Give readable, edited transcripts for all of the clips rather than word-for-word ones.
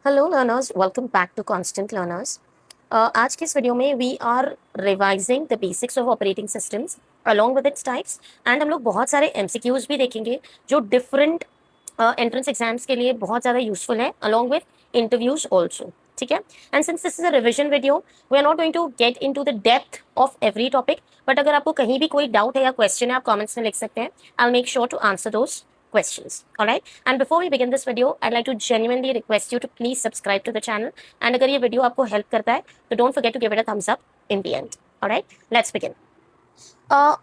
Hello learners, welcome back to constant learners. आज की इस वीडियो में we are revising the basics of operating systems along with its types and हम लोग बहुत सारे एमसीक्यूज भी देखेंगे जो डिफरेंट एंट्रेंस एग्जाम्स के लिए बहुत ज़्यादा यूजफुल है अलोंग विद इंटरव्यूज ऑल्सो। ठीक है, and since this is a revision video we are not going to get in to the depth of every topic, but अगर आपको कहीं भी कोई डाउट है या क्वेश्चन है आप कॉमेंट्स में लिख सकते हैं। I will make sure to answer those questions. All right, and before we begin this video I'd like to genuinely request you to please subscribe to the channel, and अगर ये video आपको help करता है तो don't forget to give it a thumbs up in the end. All right, let's begin.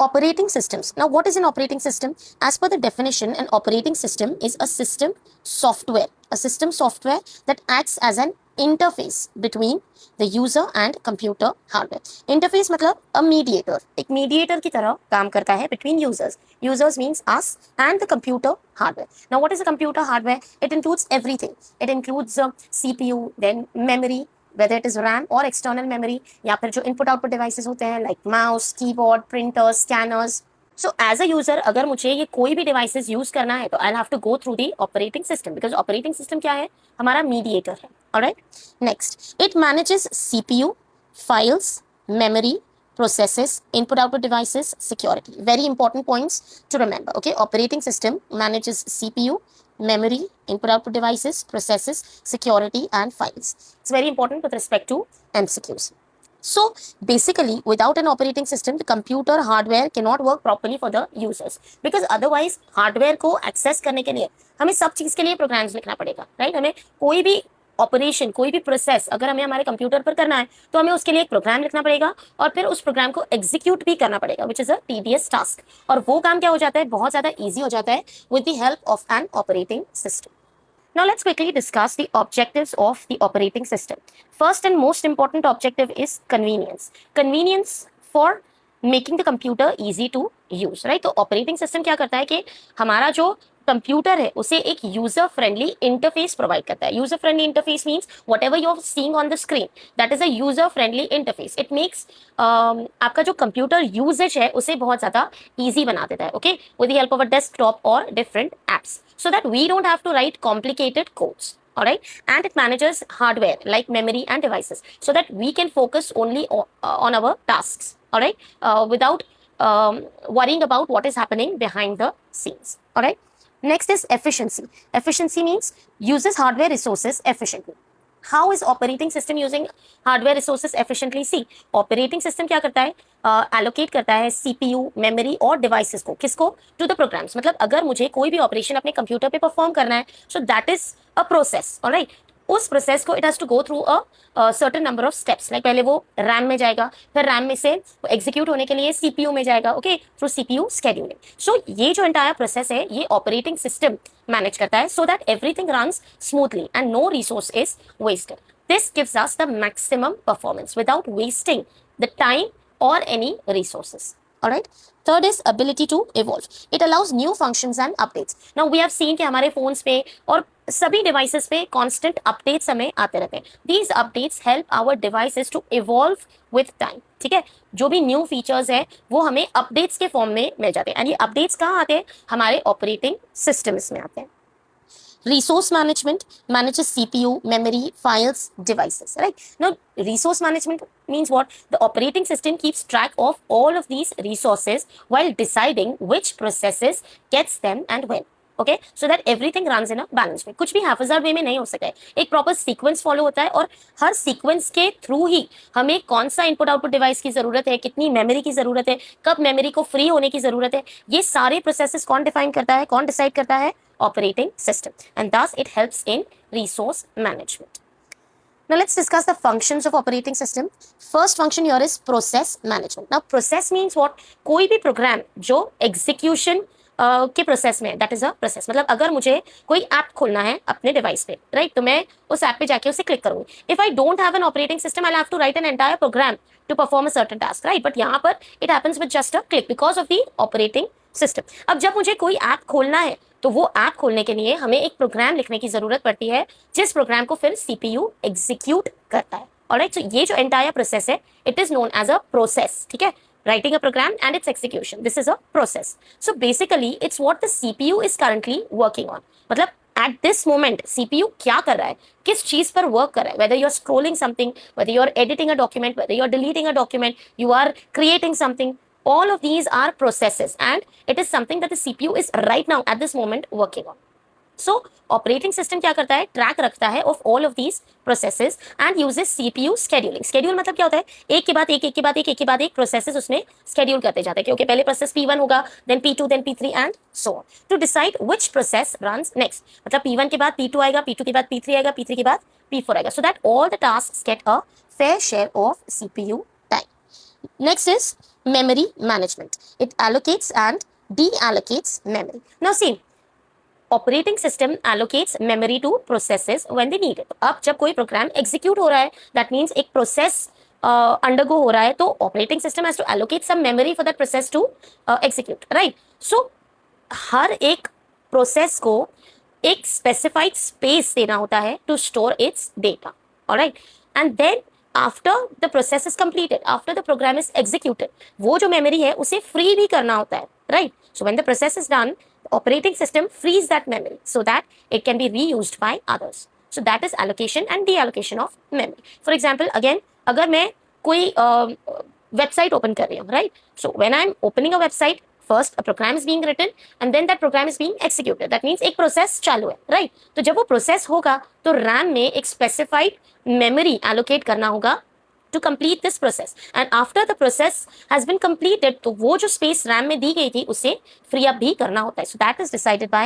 Operating systems. Now, what is an operating system? As per the definition, an operating system is a system software, that acts as an interface between the user and computer hardware. Interface मतलब a mediator, एक mediator की तरह काम करता है between users. Users means us and the computer hardware. Now, what is a computer hardware? It includes everything. It includes CPU, then memory, whether it is RAM or external memory, या फिर जो input output devices होते हैं like mouse, keyboard, printers, scanners. So as a user अगर मुझे ये कोई भी devices use करना है तो I'll have to go through the operating system, because operating system क्या है? हमारा mediator है. Alright? Next, it manages CPU, files, memory, processes, input output devices, security. Very important points to remember. Okay, operating system manages CPU, memory, input output devices, processes, security and files. It's very important with respect to MCQs. So basically without an operating system the computer hardware cannot work properly for the users, because otherwise hardware को access करने के लिए हमें सब चीज के लिए programs लिखना पड़ेगा, right? हमें कोई भी ऑपरेशन, कोई भी प्रोसेस अगर हमें हमारे कंप्यूटर पर करना है तो हमें उसके लिए एक प्रोग्राम लिखना पड़ेगा और फिर उस प्रोग्राम को एग्जीक्यूट भी करना पड़ेगा, which is a tedious task. और वो काम क्या हो जाता है, बहुत ज्यादा इजी हो जाता है with the help of N operating system. Now let's quickly discuss the objectives of the operating system. First and most important objective is convenience. Convenience for making the computer easy to use, right? तो operating system क्या करता है कि हमारा जो computer है उसे एक यूजर फ्रेंडली इंटरफेस प्रोवाइड करता है। User friendly interface means whatever you are seeing on the screen, that is a user friendly interface. It makes आपका जो कंप्यूटर यूजेज है उसे बहुत ज्यादा ईजी बना देता है, okay, with the help of a desktop और different apps, so that we don't have to write complicated codes. All right, and it manages hardware like memory and devices so that we can focus only on our tasks, all right, without worrying about what is happening behind the scenes. All right, next is efficiency. Efficiency means uses hardware resources efficiently. How is operating system using hardware resources efficiently? See, operating system क्या करता है, allocate करता है CPU, memory और devices को, किसको? To the programs. मतलब अगर मुझे कोई भी ऑपरेशन अपने कंप्यूटर पे परफॉर्म करना है, so that is a process, alright? उस प्रोसेस को it has to go through a certain number of steps, like पहले वो रैम में जाएगा, फिर रैम में से वो एग्जीक्यूट होने के लिए सीपीयू में जाएगा, ओके, थ्रू सीपीयू शेड्यूलिंग। सो ये जो एंटायर प्रोसेस है ये ऑपरेटिंग सिस्टम मैनेज करता है, so that everything runs smoothly and no resource is wasted. This gives us the maximum performance without wasting the time or any resources. All right. Third is ability to evolve. It allows new functions and updates. Now we have seen कि हमारे phones पे और सभी devices पे constant updates हमें आते रहते हैं. These updates help our devices to evolve with time. ठीक है, जो भी new features है वो हमें updates के form में मिल जाते हैं, and ये updates कहाँ आते हैं, हमारे operating systems में आते हैं. Resource management manages CPU, memory, files, devices, right? Now resource management means what? The operating system keeps track of all of these resources while deciding which processes gets them and when. Okay, so that everything runs in a balance way. कुछ भी हैफाजार्ड वे में नहीं हो सका है, एक proper sequence follow होता है और हर सीक्वेंस के थ्रू ही हमें कौन सा इनपुट आउटपुट डिवाइस की जरूरत है, कितनी मेमोरी की जरूरत है, कब मेमोरी को फ्री होने की जरूरत है, ये सारे प्रोसेसेस कौन डिफाइन करता है, कौन डिसाइड करता है? Operating system, and thus it helps in resource management. Now let's discuss the functions of operating system. First function here is process management. Now process means what? कोई भी प्रोग्राम जो execution के process में, that is a process. मतलब अगर मुझे कोई app खोलना है अपने डिवाइस पे, राइट, तो मैं उस ऐप पे जाके उसे क्लिक करूंगी। If I don't have an operating system I have to write an entire program to perform a certain task, right, but यहाँ पर it happens with just a click because of the operating system. अब जब मुझे कोई app खोलना है तो वो ऐप खोलने के लिए हमें एक प्रोग्राम लिखने की जरूरत पड़ती है, जिस प्रोग्राम को फिर सीपीयू एग्जीक्यूट करता है। ऑलराइट, सो ये जो एंटायर प्रोसेस है it is known as a process, ठीक है, writing a program and its execution, this is a process. So basically it's what the CPU is currently working on. मतलब at this moment CPU क्या कर रहा है, किस चीज पर वर्क कर रहा है, whether you are scrolling something, whether you are editing a document, whether you are deleting a document, you are creating something. All of these are processes, and it is something that the CPU is right now at this moment working on. So operating system क्या करता है, track रखता है of all of these processes and uses CPU scheduling. Schedule मतलब क्या होता है, एक के बाद एक, एक के बाद एक, एक के बाद एक processes उसमें schedule करते जाते हैं, क्योंकि पहले process P1 होगा, then P2, then P3 and so on, to decide which process runs next. मतलब P1 के बाद P2 आएगा, P2 के बाद P3 आएगा, P3 के बाद P4 आएगा, so that all the tasks get a fair share of CPU time. Next is memory management. It allocates and deallocates memory. Now see, operating system allocates memory to processes when they need it. अब जब कोई program execute हो रहा है, that means एक process undergo हो रहा है, तो operating system has to allocate some memory for that process to execute, right. So हर एक प्रोसेस को एक स्पेसिफाइड स्पेस देना होता है to store its data, alright. And then after the process is completed, after the programme is executed, वो जो memory है उसे फ्री भी करना होता है, right. So when the process is done, operating system frees that memory so that it can be reused by others. So that is allocation and deallocation of memory. For example, again, अगर मैं कोई website open कर रही हूँ, right? So when I'm opening a website, first a program is being written and then that program is being executed. That means एक process चालू है, right? तो जब वो process होगा, तो RAM में एक specified memory allocate करना होगा to complete this process, and after the process has been completed, तो वो जो space RAM में दी गई थी उसे free up भी करना होता है. So that is decided by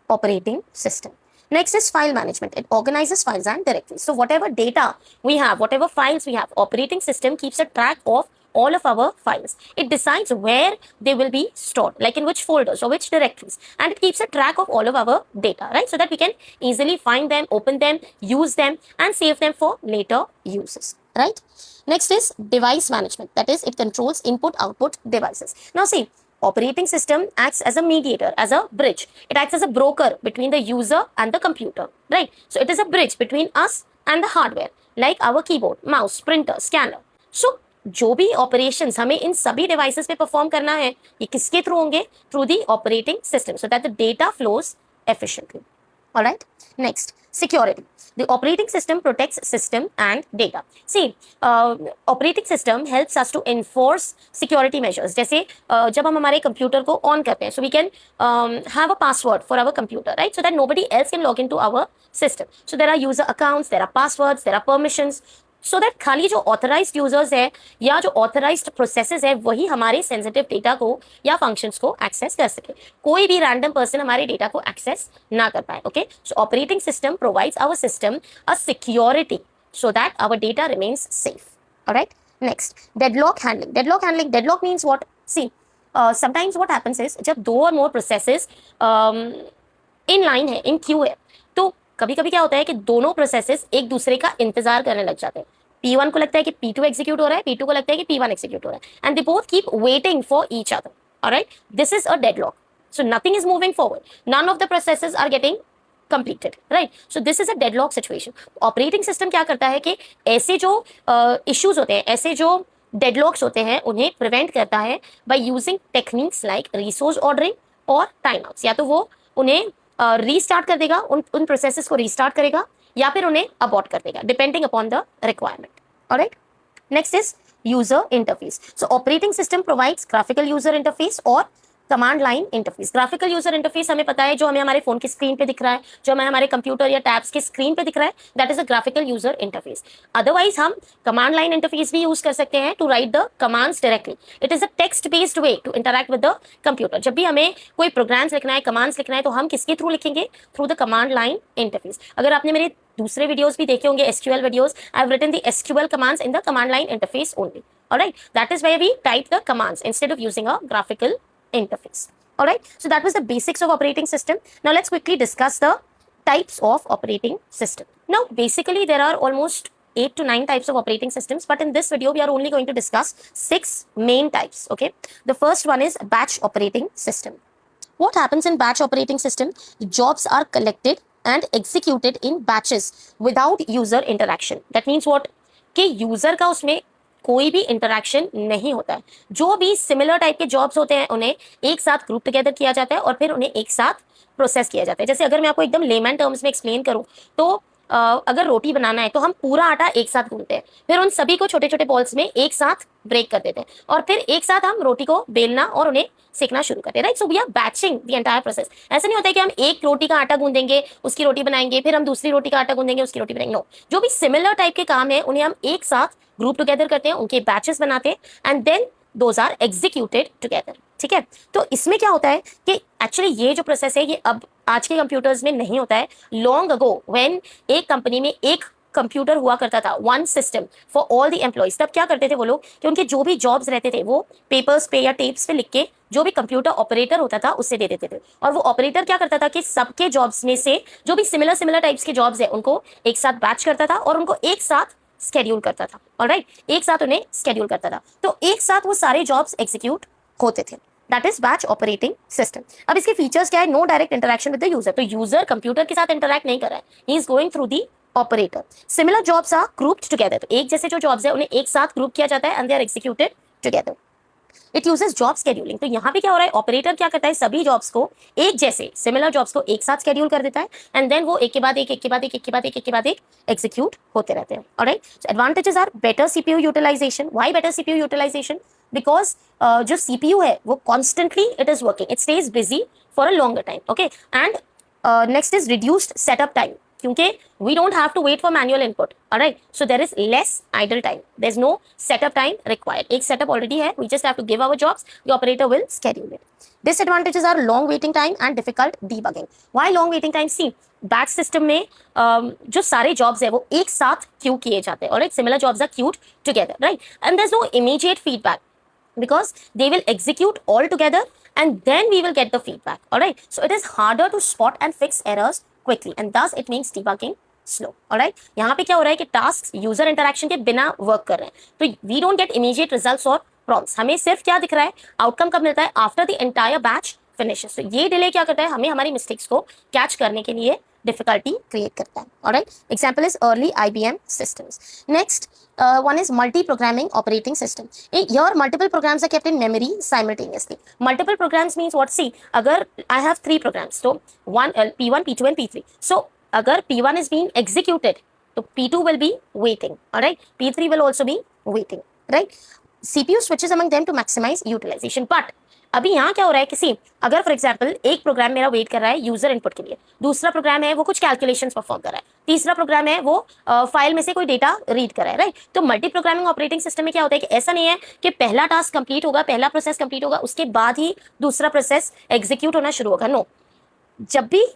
operating system. Next is file management. It organizes files and directories. So whatever data we have, whatever files we have, operating system keeps a track of all of our files. It decides where they will be stored, like in which folders or which directories, and it keeps a track of all of our data, right, so that we can easily find them, open them, use them and save them for later uses, right. Next is device management. That is, it controls input output devices. Now see, operating system acts as a mediator, as a bridge. It acts as a broker between the user and the computer, right. So it is a bridge between us and the hardware, like our keyboard, mouse, printer, scanner. So जो भी operations हमें इन सभी devices पे perform करना है, ये किसके through होंगे, through the operating system, so that the data flows efficiently. Alright. Next, security. The operating system protects system and data. See, operating system helps us to enforce security measures. जैसे जब हम हमारे computer को on करते हैं, so we can have a password for our computer, right? So that nobody else can log into our system. So there are user accounts, there are passwords, there are permissions. So that खाली जो authorised users है या जो authorised processes है वही हमारे sensitive data को या फंक्शंस को एक्सेस कर सके, कोई भी रैंडम पर्सन हमारे डेटा को एक्सेस ना कर पाए. Okay, so operating system provides our system a security so that our data remains safe. Alright. Next, deadlock handling. Deadlock handling, deadlock means what? See, sometimes what happens is, जब दो और मोर processes in line है, इन Q है, तो कभी कभी क्या होता है कि दोनों प्रोसेसेस एक दूसरे का इंतजार करने लग जाते हैं. P1 को लगता है कि P2 एग्जीक्यूट हो रहा है, P2 को लगता है कि P1 एग्जीक्यूट हो रहा है, and they both keep waiting for each other. Alright, this is a deadlock. So nothing is moving forward, none of the processes are getting completed, right? So this is a deadlock situation. Operating system क्या करता है कि ऐसे जो issues होते हैं, ऐसे जो डेडलॉक्स होते हैं, उन्हें प्रिवेंट करता है by using techniques like resource ordering और टाइम आउट्स. या तो वो उन्हें रीस्टार्ट कर देगा, उन प्रोसेसेस को रीस्टार्ट करेगा, या फिर उन्हें अबॉर्ट कर देगा, depending upon the requirement. Alright. Next is user interface. So operating system provides graphical user interface और command line interface. Graphical user interface हमें पता है, जो हमें हमारे फोन की स्क्रीन पे दिख रहा है, जो हमें हमारे कंप्यूटर या टैब्स की स्क्रीन पे दिख रहा है, that is a graphical user interface. Otherwise हम कमांड लाइन इंटरफेस भी यूज कर सकते हैं to write the commands directly. It is a text based way to interact with the computer. जब भी हमें कोई प्रोग्राम्स लिखना है, कमांड्स लिखना है, तो हम किसके थ्रू लिखेंगे? Through the command line interface. अगर आपने मेरे दूसरे वीडियोस भी देखे होंगे, SQL videos, I have written the SQL commands in the command line interface only. Alright, that is where we type the commands instead of using a graphical interface. All right, so that was the basics of operating system. Now let's quickly discuss the types of operating system. Now basically there are almost 8 to 9 types of operating systems, but in this video we are only going to discuss 6 main types. Okay, the first one is batch operating system. What happens in batch operating system? The jobs are collected and executed in batches without user interaction. That means what? कि user का उसमें कोई भी interaction नहीं होता है. जो भी सिमिलर टाइप के जॉब्स होते हैं उन्हें एक साथ ग्रुप टुगेदर किया जाता है और फिर उन्हें एक साथ प्रोसेस किया जाता है। जैसे अगर मैं आपको एकदम लेमन टर्म्स में एक्सप्लेन करूं तो अगर रोटी बनाना है तो हम पूरा आटा एक साथ गूंथते हैं, फिर उन सभी को छोटे छोटे बॉल्स में एक साथ ब्रेक कर देते हैं और फिर एक साथ हम रोटी को बेलना और उन्हें सेकना शुरू करते हैं, right. So we are batching the entire process. ऐसा नहीं होता है कि हम एक रोटी का आटा गूंदेंगे उसकी रोटी बनाएंगे, फिर हम दूसरी रोटी का आटा गूंदेंगे उसकी रोटी बनाएंगे। नो, जो भी सिमिलर टाइप के काम है उन्हें हम एक साथ ग्रुप टुगेदर करते हैं, उनके बैचेस बनाते हैं and then those are executed together, ठीक है। तो इसमें क्या होता है कि एक्चुअली ये जो प्रोसेस है ये अब आज के कंप्यूटर्स में नहीं होता है। लॉन्ग अगो व्हेन एक कंपनी में एक कंप्यूटर हुआ करता था, one system for all the employees, तब क्या करते थे वो लोग कि उनके जो भी जॉब्स रहते थे वो पेपर्स पे या टेप्स पे लिख के जो भी कंप्यूटर ऑपरेटर होता था उससे दे देते थे, और वो ऑपरेटर क्या करता था कि सबके जॉब्स में से जो भी सिमिलर सिमिलर टाइप्स के जॉब्स है उनको एक साथ बैच करता था और उनको एक साथ स्केड्यूल करता था, ऑलराइट, एक साथ उन्हें स्केड्यूल करता था, तो एक साथ वो सारे जॉब्स एग्जीक्यूट होते थे। That is batch operating system. अब इसके फीचर्स क्या है? No direct interaction with the user, तो यूजर कंप्यूटर के साथ इंटरेक्ट नहीं कर रहा है, he is going through the operator. Similar jobs are grouped together, तो एक जैसे जो जॉब्स है उन्हें एक साथ ग्रुप किया जाता है and they are executed together. It uses job scheduling, तो यहाँ पे क्या हो रहा है, ऑपरेटर क्या करता है, सभी जॉब्स को एक जैसे सिमिलर जॉब्स को एक साथ स्केड्यूल कर देता है एंड देन वो एक के बाद एक, एक के बाद एक, एक के बाद एक, एक के बाद एक एग्जीक्यूट होते रहते हैं, alright. So advantages are better CPU utilization. Why better CPU utilization? Because जो सीपीयू है वो constantly it is working, it stays busy for a longer time, okay. And next is reduced setup time, क्योंकि we don't have to wait for manual input, alright, so there is less idle time, there's no setup time required, एक setup already है, we just have to give our jobs, the operator will schedule it. Disadvantages are long waiting time and difficult debugging. Why long waiting time? See, batch system में जो सारे jobs है वो एक साथ queue किए जाते हैं, alright, similar jobs are queued together, right, and there's no immediate feedback because they will execute all together and then we will get the feedback, alright, so it is harder to spot and fix errors quickly and thus it makes debugging slow, alright। यहाँ पे क्या हो रहा है कि task user interaction के बिना work कर रहे हैं, तो we don't get immediate results और प्रॉम्प्ट्स, हमें सिर्फ क्या दिख रहा है, आउटकम कब मिलता है, after the entire batch finishes. तो ये डिले क्या करता है, हमें हमारी मिस्टेक्स को कैच करने के लिए डिफिकल्टी क्रिएट करता है, alright. Example is early IBM systems. Next, one is multi-programming operating system. Here, multiple programs are kept in memory simultaneously. Multiple programs means what? See, अगर I have 3 programs, so P1, P2 and P3. So अगर P1 is being executed, तो P2 will be waiting, alright. P3 will also be waiting, right? CPU switches among them to maximize utilization. But अभी यहाँ क्या हो रहा है, किसी अगर फॉर एग्जाम्पल एक प्रोग्राम मेरा वेट कर रहा है यूजर इनपुट के लिए, दूसरा प्रोग्राम है वो कुछ कैलकुलेशंस परफॉर्म कर रहा है, तीसरा प्रोग्राम है वो फाइल में से कोई डेटा रीड कर रहा है, राइट। तो मल्टी प्रोग्रामिंग ऑपरेटिंग सिस्टम में क्या होता है कि ऐसा नहीं है कि पहला टास्क कंप्लीट होगा, पहला प्रोसेस कंप्लीट होगा उसके बाद ही दूसरा प्रोसेस एग्जीक्यूट होना शुरू होगा। नो, जब भी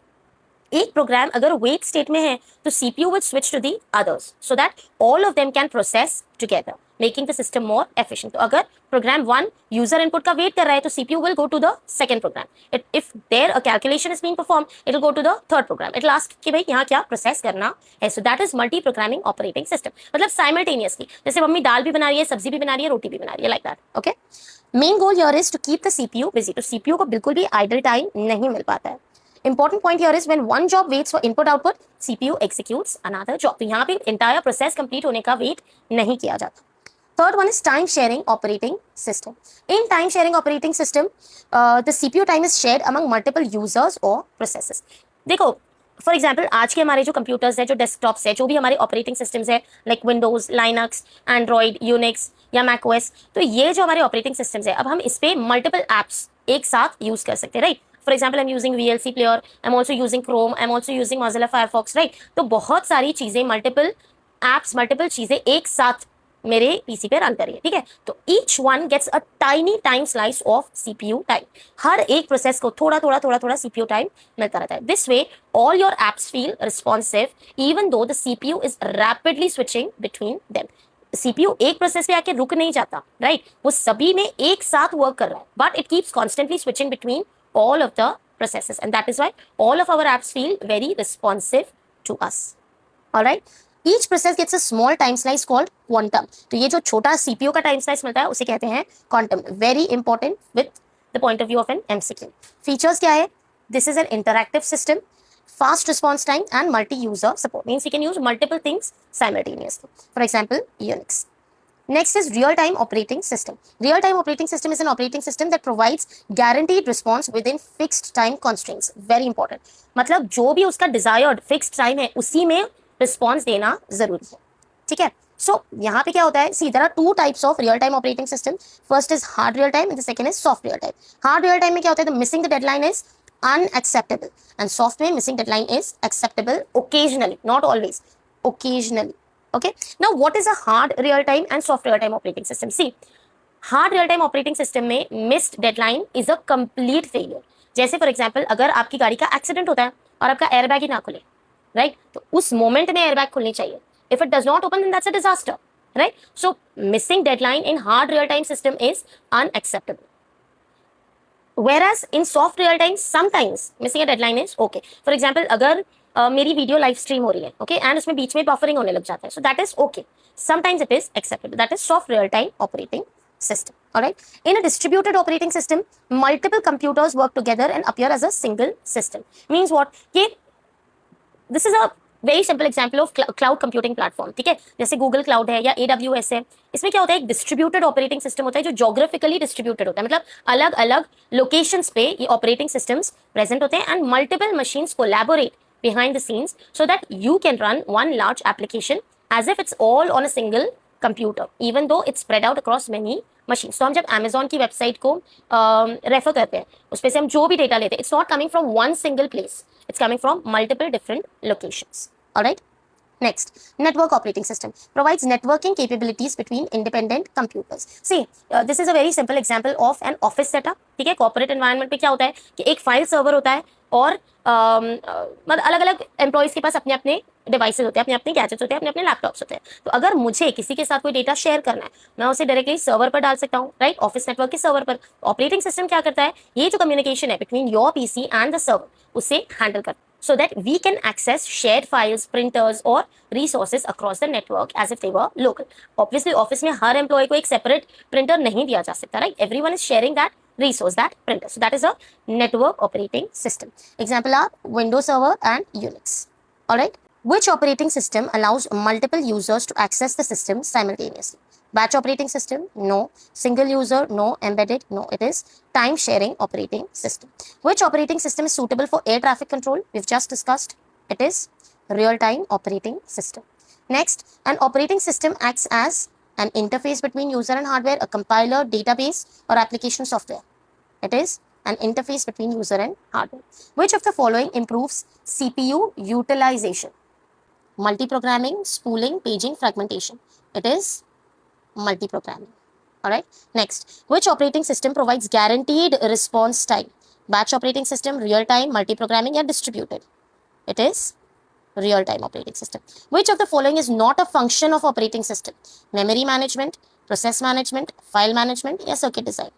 एक प्रोग्राम अगर वेट स्टेट में है तो CPU will switch to the others so that all of them can process together making the system more efficient. तो अगर प्रोग्राम 1 यूजर इनपुट का वेट कर रहा है तो CPU will go to the second program, if there a calculation is being perform it will go to the third program, it last कि भाई यहाँ क्या प्रोसेस करना है। So that is multi programming operating system, मतलब simultaneously, जैसे mummy दाल भी बना रही है, सब्जी भी बना रही है, रोटी भी बना रही है, like that, okay. Main goal here is to keep the CPU busy, तो सीपीयू को बिल्कुल भी आइडल टाइम नहीं मिल पाता है। Important point here is when one job waits for input output, CPU executes another job. तो यहाँ पे entire process complete होने का wait नहीं किया जाता। Third one is time sharing operating system. In time sharing operating system, the CPU time is shared among multiple users or processes. देखो, for example आज के हमारे जो कंप्यूटर्स है, जो डेस्कटॉप्स है, जो भी हमारे ऑपरेटिंग सिस्टम्स है like Windows, Linux, Android, Unix या मैकओएस, तो ये जो हमारे ऑपरेटिंग सिस्टम्स है अब हम इस पे मल्टीपल एप्स एक साथ यूज कर सकते हैं, right. For example I am using VLC player, I am also using Chrome, I am also using Mozilla Firefox, right. तो बहुत सारी चीजें, मल्टीपल एप्स, मल्टीपल चीजें एक साथ मेरे पीसी पे रन करिए, ठीक है। तो each one gets a tiny time slice of CPU time, हर एक प्रोसेस को थोड़ा थोड़ा थोड़ा थोड़ा सीपीयू टाइम मिलता रहता है। This way all your apps feel responsive even though the CPU is rapidly switching between them. CPU एक प्रोसेस पे आके रुक नहीं जाता, राइट, वो सभी में एक साथ वर्क कर रहा है, but it keeps constantly switching between all of the processes and that is why all of our apps feel very responsive to us, all right। each process gets a small time slice called quantum, तो ये जो छोटा CPU का time slice मिलता है उसे कहते हैं quantum, very important with the point of view of an MCQ। features क्या है? this is an interactive system, fast response time and multi user support, means you can use multiple things simultaneously, for example Unix। Next is real-time operating system. Real-time operating system is an operating system that provides guaranteed response within fixed time constraints. Very important. मतलब जो भी उसका desired fixed time है उसी में response देना जरूरी है. ठीक है. So यहाँ पे क्या होता है? See, there are two types of real-time operating system. First is hard real-time and the second is soft real-time. Hard real-time में क्या होता है? The missing the deadline is unacceptable and soft में missing deadline is acceptable occasionally, not always, occasionally. Okay, now what is a hard real time and soft real time operating system? See, hard real time operating system में missed deadline is a complete failure. जैसे for example अगर आपकी गाड़ी का accident होता है और आपका एयरबैग ही ना खुले, राइट, तो उस मोमेंट में एयरबैग खुलनी चाहिए. If it does not open then that's a disaster, right. So missing deadline in hard real time system is unacceptable. Whereas in soft real time sometimes missing a deadline is okay. For example, अगर मेरी video live stream हो रही है, okay, and उसमें बीच में buffering होने लग जाता है, so that is okay. Sometimes it is acceptable. That is soft real time operating system. All right. In a distributed operating system, multiple computers work together and appear as a single system. Means what? This is a very simple example of cloud computing platform. ठीक है, जैसे Google cloud है या AWS है. इसमें क्या होता है? एक डिस्ट्रीब्यूटेड ऑपरेटिंग सिस्टम होता है जो जोग्राफिकली डिस्ट्रीब्यूटेड होता है. मतलब अलग अलग लोकेशंस पे ये ऑपरेटिंग सिस्टम्स प्रेजेंट होते हैं and multiple machines collaborate behind the scenes so that you can run one large application as if it's all on a single computer, even though it's spread out across many machines. तो हम जब Amazon की website को refer करते हैं, उस पे से हम जो भी डेटा लेते हैं, it's not coming from one single place, it's coming from multiple different locations. All right. Next, network operating system provides networking capabilities between independent computers. See, this is a very simple example of an office setup. ठीक है, corporate environment पे क्या होता है कि एक file server होता है और मतलब अलग अलग एम्प्लॉयज के पास अपने अपने डिवाइसेस होते हैं, अपने अपने गैजेट्स होते हैं, अपने अपने लैपटॉप्स होते हैं. तो अगर मुझे किसी के साथ कोई डेटा शेयर करना है, मैं उसे डायरेक्टली सर्वर पर डाल सकता हूँ, राइट, ऑफिस नेटवर्क के सर्वर पर. ऑपरेटिंग सिस्टम क्या करता है? ये जो कम्युनिकेशन है between your PC and the server, उसे हैंडल करता है so that we can access shared files, printers or resources across the network as if they were local. Obviously, office में हर employee को एक separate printer नहीं दिया जा सकता, right? Everyone is sharing that resource, that printer. So that is a network operating system. Example are Windows Server and Unix. All right. Which operating system allows multiple users to access the system simultaneously? Batch operating system? No. Single user? No. Embedded? No. It is time sharing operating system. Which operating system is suitable for air traffic control? We've just discussed. It is real time operating system. Next, an operating system acts as an interface between user and hardware, a compiler, database, or application software. It is an interface between user and hardware. Which of the following improves CPU utilization? Multiprogramming, spooling, paging, fragmentation. It is multiprogramming. All right. Next, which operating system provides guaranteed response time? Batch operating system, real time, multiprogramming, or distributed? It is real time operating system. Which of the following is not a function of operating system? Memory management, process management, file management, or circuit design?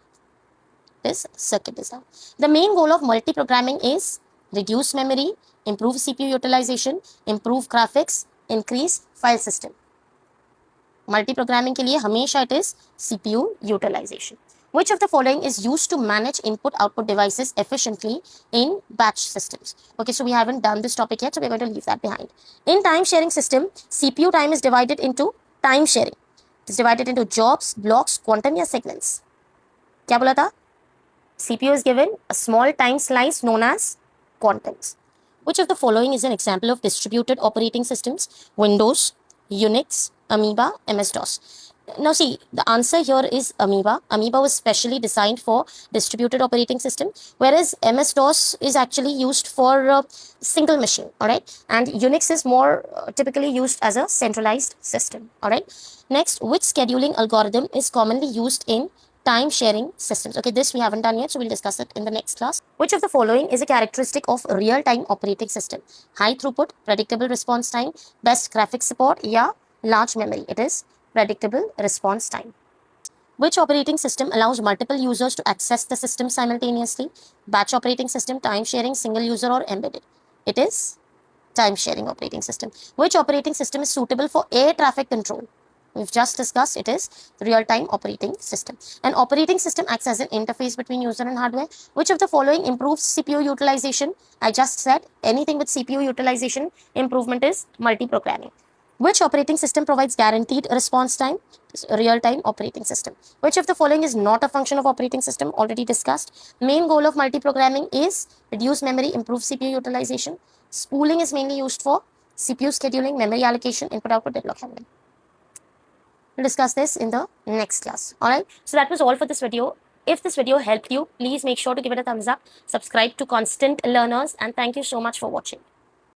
It is circuit design. The main goal of multiprogramming is reduce memory, improve CPU utilization, improve graphics, increase file system. Multiprogramming के लिए हमेशा it is CPU utilization. Which of the following is used to manage input-output devices efficiently in batch systems? Okay, so we haven't done this topic yet, so we're going to leave that behind. In time-sharing system, CPU time is divided into time sharing. It is divided into jobs, blocks, quantum या segments. क्या बोला था? CPU is given a small time slice known as quantums. Which of the following is an example of distributed operating systems? Windows, Unix, Amoeba, MS-DOS. Now see, the answer here is Amoeba. Amoeba was specially designed for distributed operating system, whereas MS-DOS is actually used for single machine, all right? And Unix is more typically used as a centralized system, all right? Next, which scheduling algorithm is commonly used in time sharing systems? Okay, this we haven't done yet, so we'll discuss it in the next class. Which of the following is a characteristic of real-time operating system? High throughput, predictable response time, best graphics support, yeah, large memory. It is predictable response time. Which operating system allows multiple users to access the system simultaneously? Batch operating system, time sharing, single user, or embedded? It is time sharing operating system. Which operating system is suitable for air traffic control? We've just discussed it is real-time operating system. An operating system acts as an interface between user and hardware. Which of the following improves CPU utilization? I just said anything with CPU utilization improvement is multiprogramming. Which operating system provides guaranteed response time? Real-time operating system. Which of the following is not a function of operating system? Already discussed. Main goal of multiprogramming is reduce memory, improve CPU utilization. Spooling is mainly used for CPU scheduling, memory allocation, input-output deadlock handling. We'll discuss this in the next class. Alright, so that was all for this video. If this video helped you, please make sure to give it a thumbs up, subscribe to Constant Learners, and thank you so much for watching.